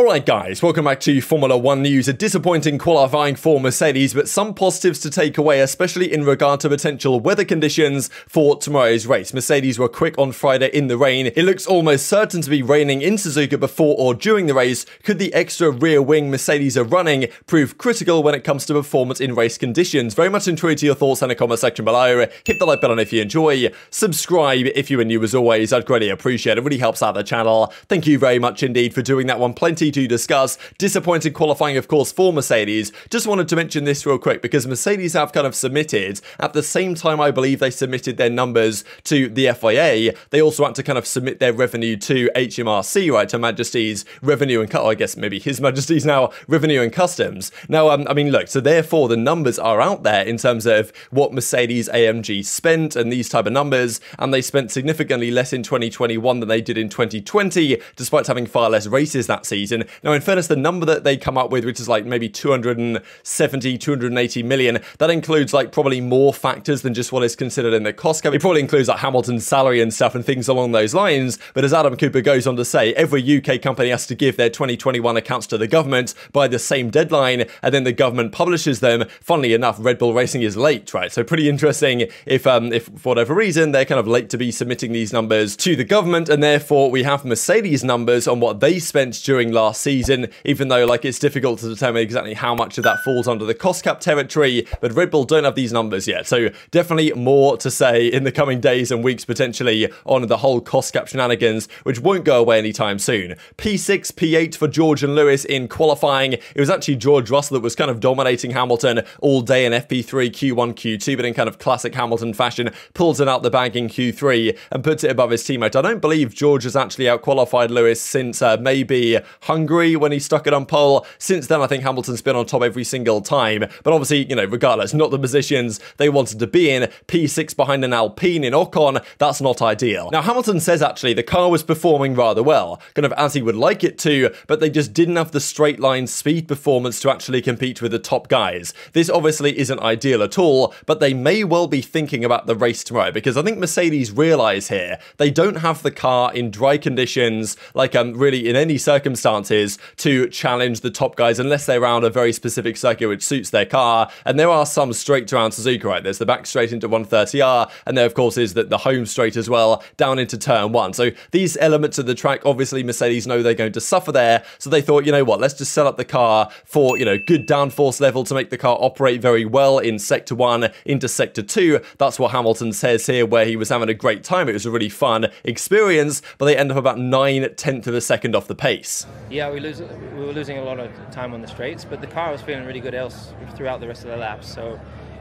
Alright guys, welcome back to Formula 1 news. A disappointing qualifying for Mercedes, but some positives to take away, especially in regard to potential weather conditions for tomorrow's race. Mercedes were quick on Friday in the rain. It looks almost certain to be raining in Suzuka before or during the race. Could the extra rear wing Mercedes are running prove critical when it comes to performance in race conditions? Very much intrigued to your thoughts in the comment section below. Hit the like button if you enjoy. Subscribe if you are new as always. I'd greatly appreciate it. It really helps out the channel. Thank you very much indeed for doing that one. Plenty to discuss. Disappointing qualifying, of course, for Mercedes. Just wanted to mention this real quick because Mercedes have kind of submitted at the same time I believe they submitted their numbers to the FIA. They also had to kind of submit their revenue to HMRC, right, to Majesty's Revenue and I guess maybe His Majesty's now Revenue and Customs. Now, I mean, look, so therefore the numbers are out there in terms of what Mercedes AMG spent and these type of numbers, and they spent significantly less in 2021 than they did in 2020, despite having far less races that season. Now, in fairness, the number that they come up with, which is like maybe 270, 280 million, that includes like probably more factors than just what is considered in the cost cap. It probably includes like Hamilton's salary and stuff and things along those lines. But as Adam Cooper goes on to say, every UK company has to give their 2021 accounts to the government by the same deadline, and then the government publishes them. Funnily enough, Red Bull Racing is late, right? So pretty interesting if for whatever reason they're kind of late to be submitting these numbers to the government, and therefore we have Mercedes numbers on what they spent during last season, even though like it's difficult to determine exactly how much of that falls under the cost cap territory. But Red Bull don't have these numbers yet, so definitely more to say in the coming days and weeks potentially on the whole cost cap shenanigans, which won't go away anytime soon. P6, P8 for George and Lewis in qualifying. It was actually George Russell that was kind of dominating Hamilton all day in FP3, Q1, Q2, but in kind of classic Hamilton fashion, pulls it out the bag in Q3 and puts it above his teammate. I don't believe George has actually outqualified Lewis since maybe Hungary when he stuck it on pole. Since then, I think Hamilton's been on top every single time. But obviously, you know, regardless, not the positions they wanted to be in. P6 behind an Alpine in Ocon, that's not ideal. Now, Hamilton says actually the car was performing rather well, kind of as he would like it to, but they just didn't have the straight line speed performance to actually compete with the top guys. This obviously isn't ideal at all, but they may well be thinking about the race tomorrow, because I think Mercedes realise here they don't have the car in dry conditions, like really in any circumstances, to challenge the top guys unless they're around a very specific circuit which suits their car. And there are some straights around Suzuka, right? There's the back straight into 130R, and there of course is the home straight as well down into turn 1. So these elements of the track, obviously Mercedes know they're going to suffer there, so they thought, you know what, let's just set up the car for, you know, good downforce level to make the car operate very well in sector 1 into sector 2. That's what Hamilton says here, where he was having a great time. It was a really fun experience, but they end up about 9/10 of a second off the pace. Yeah, we were losing a lot of time on the straights, but the car was feeling really good else throughout the rest of the laps. So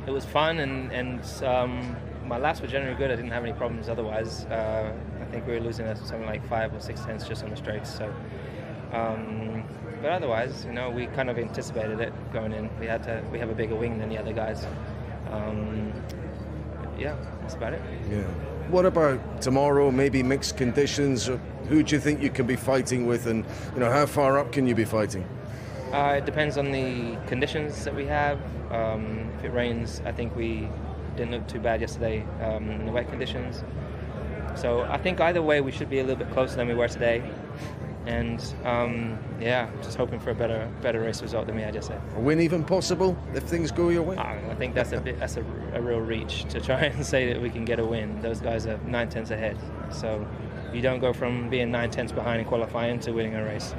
it was fun, and my laps were generally good. I didn't have any problems otherwise. I think we were losing something like 5 or 6 tenths just on the straights. So, but otherwise, you know, we kind of anticipated it going in. We have a bigger wing than the other guys. Yeah, that's about it. Yeah. What about tomorrow? Maybe mixed conditions. Who do you think you can be fighting with, and you know, how far up can you be fighting? It depends on the conditions that we have. If it rains, I think we didn't look too bad yesterday in the wet conditions. So I think either way we should be a little bit closer than we were today. And yeah, just hoping for a better race result than we had yesterday. A win even possible if things go your way? I think that's a real reach to try and say that we can get a win. Those guys are 9 tenths ahead, so you don't go from being 9 tenths behind in qualifying to winning a race.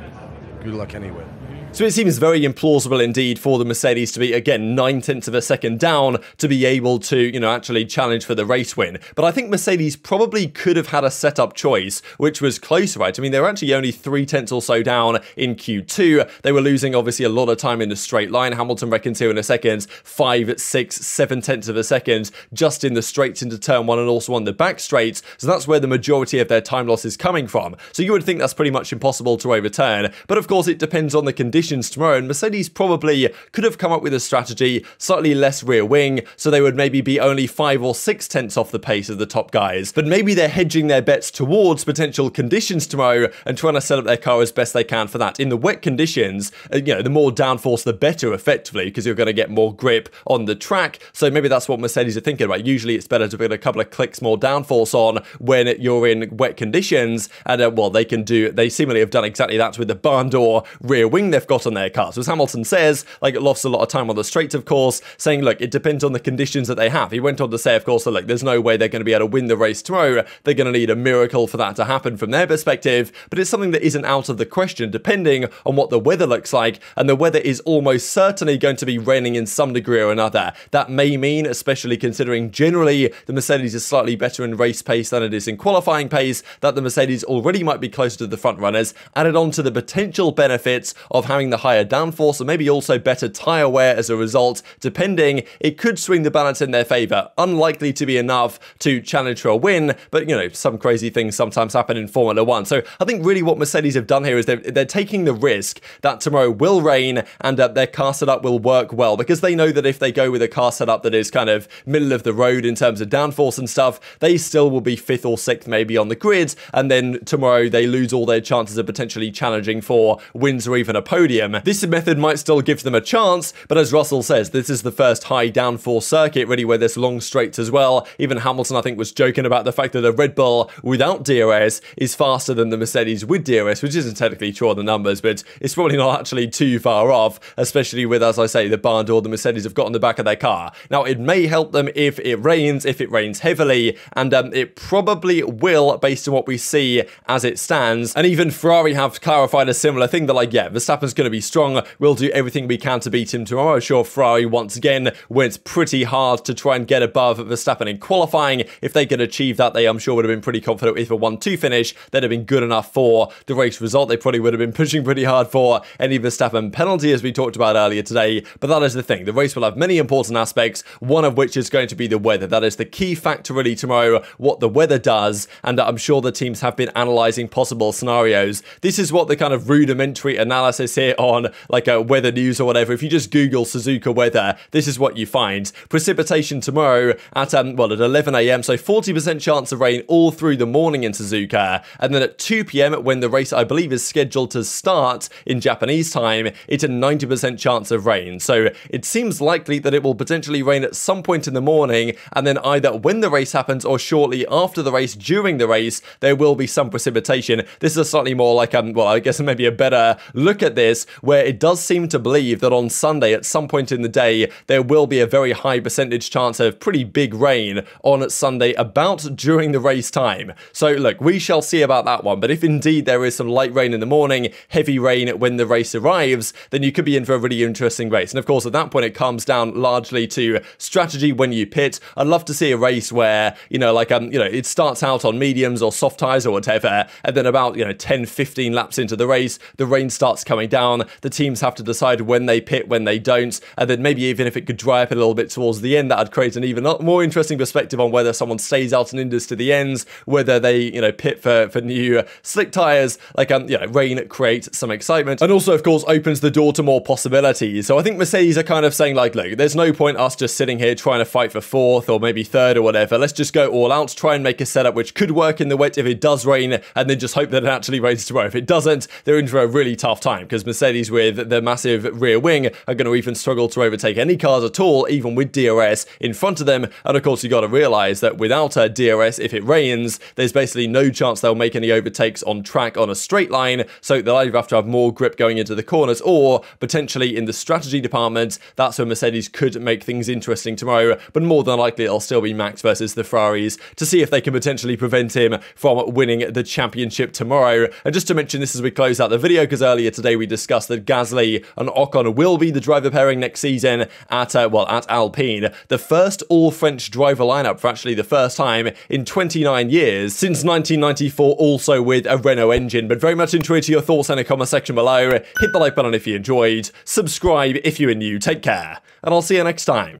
Good luck anyway. So it seems very implausible indeed for the Mercedes to be, again, 9/10 of a second down to be able to, you know, actually challenge for the race win. But I think Mercedes probably could have had a setup choice, which was closer, right? I mean, they were actually only 3/10 or so down in Q2. They were losing, obviously, a lot of time in the straight line. Hamilton reckons here in a second, 5, 6, 7/10 of a second just in the straights into turn 1 and also on the back straights. So that's where the majority of their time loss is coming from. So you would think that's pretty much impossible to overturn. But of course, it depends on the conditions tomorrow, and Mercedes probably could have come up with a strategy, slightly less rear wing, so they would maybe be only 5 or 6 tenths off the pace of the top guys. But maybe they're hedging their bets towards potential conditions tomorrow and trying to set up their car as best they can for that. In the wet conditions, you know, the more downforce, the better, effectively, because you're going to get more grip on the track. So maybe that's what Mercedes are thinking about. Usually it's better to put a couple of clicks more downforce on when you're in wet conditions, and well, they seemingly have done exactly that with the barn door or rear wing they've got on their cars. As Hamilton says, like, it lost a lot of time on the straight, of course, saying, look, it depends on the conditions that they have. He went on to say, of course, that, look, there's no way they're going to be able to win the race tomorrow. They're going to need a miracle for that to happen from their perspective, but it's something that isn't out of the question depending on what the weather looks like, and the weather is almost certainly going to be raining in some degree or another. That may mean, especially considering generally the Mercedes is slightly better in race pace than it is in qualifying pace, that the Mercedes already might be closer to the front runners, added on to the potential benefits of having the higher downforce and maybe also better tyre wear as a result. Depending, it could swing the balance in their favour. Unlikely to be enough to challenge for a win, but, you know, some crazy things sometimes happen in Formula 1. So I think really what Mercedes have done here is they're taking the risk that tomorrow will rain and their car setup will work well, because they know that if they go with a car setup that is kind of middle of the road in terms of downforce and stuff, they still will be 5th or 6th maybe on the grid, and then tomorrow they lose all their chances of potentially challenging for wins or even a podium. This method might still give them a chance, but as Russell says, this is the first high downforce circuit really where there's long straights as well. Even Hamilton, I think, was joking about the fact that a Red Bull without DRS is faster than the Mercedes with DRS, which isn't technically true on the numbers, but it's probably not actually too far off, especially with, as I say, the barn door the Mercedes have got on the back of their car. Now, it may help them if it rains heavily, and it probably will based on what we see as it stands. And even Ferrari have clarified a similar thing. They're like, yeah, Verstappen's going to be strong. We'll do everything we can to beat him tomorrow. Sure, Ferrari once again went pretty hard to try and get above Verstappen in qualifying. If they could achieve that, they, I'm sure, would have been pretty confident with a 1-2 finish. They'd have been good enough for the race result. They probably would have been pushing pretty hard for any Verstappen penalty, as we talked about earlier today. But that is the thing. The race will have many important aspects, one of which is going to be the weather. That is the key factor really tomorrow, what the weather does, and I'm sure the teams have been analysing possible scenarios. This is what the kind of rudimentary analysis here on like a weather news or whatever, if you just Google Suzuka weather, this is what you find. Precipitation tomorrow at, at 11 AM, so 40% chance of rain all through the morning in Suzuka, and then at 2 PM when the race, I believe, is scheduled to start in Japanese time, it's a 90% chance of rain. So it seems likely that it will potentially rain at some point in the morning, and then either when the race happens or shortly after the race, during the race, there will be some precipitation. This is a slightly more like, well, I guess maybe a better look at this, where it does seem to believe that on Sunday, at some point in the day, there will be a very high percentage chance of pretty big rain on Sunday about during the race time. So look, we shall see about that one, but if indeed there is some light rain in the morning, heavy rain when the race arrives, then you could be in for a really interesting race. And of course, at that point, it comes down largely to strategy when you pit. I'd love to see a race where, you know, like, it starts out on mediums or soft tyres or whatever, and then about, 10, 15 laps into the race, the rain starts coming down, the teams have to decide when they pit, when they don't, and then maybe even if it could dry up a little bit towards the end, that would create an even more interesting perspective on whether someone stays out and indus to the ends, whether they, pit for new slick tyres. Like, rain creates some excitement, and also, of course, opens the door to more possibilities. So I think Mercedes are kind of saying, like, look, there's no point us just sitting here trying to fight for 4th or maybe 3rd or whatever. Let's just go all out, try and make a setup which could work in the wet if it does rain, and then just hope that it actually rains tomorrow. If it doesn't, they're in for a really tough time, because Mercedes with their massive rear wing are going to even struggle to overtake any cars at all, even with DRS in front of them. And of course, you got to realize that without a DRS, if it rains, there's basically no chance they'll make any overtakes on track on a straight line. So they'll either have to have more grip going into the corners, or potentially in the strategy department, that's where Mercedes could make things interesting tomorrow. But more than likely, it'll still be Max versus the Ferraris to see if they can potentially prevent him from winning the championship tomorrow. And just to mention this as we close out the video, because earlier today we discussed that Gasly and Ocon will be the driver pairing next season at Alpine. The first all-French driver lineup for actually the first time in 29 years, since 1994, also with a Renault engine. But very much enjoyed your thoughts in the comment section below. Hit the like button if you enjoyed, subscribe if you are new, take care, and I'll see you next time.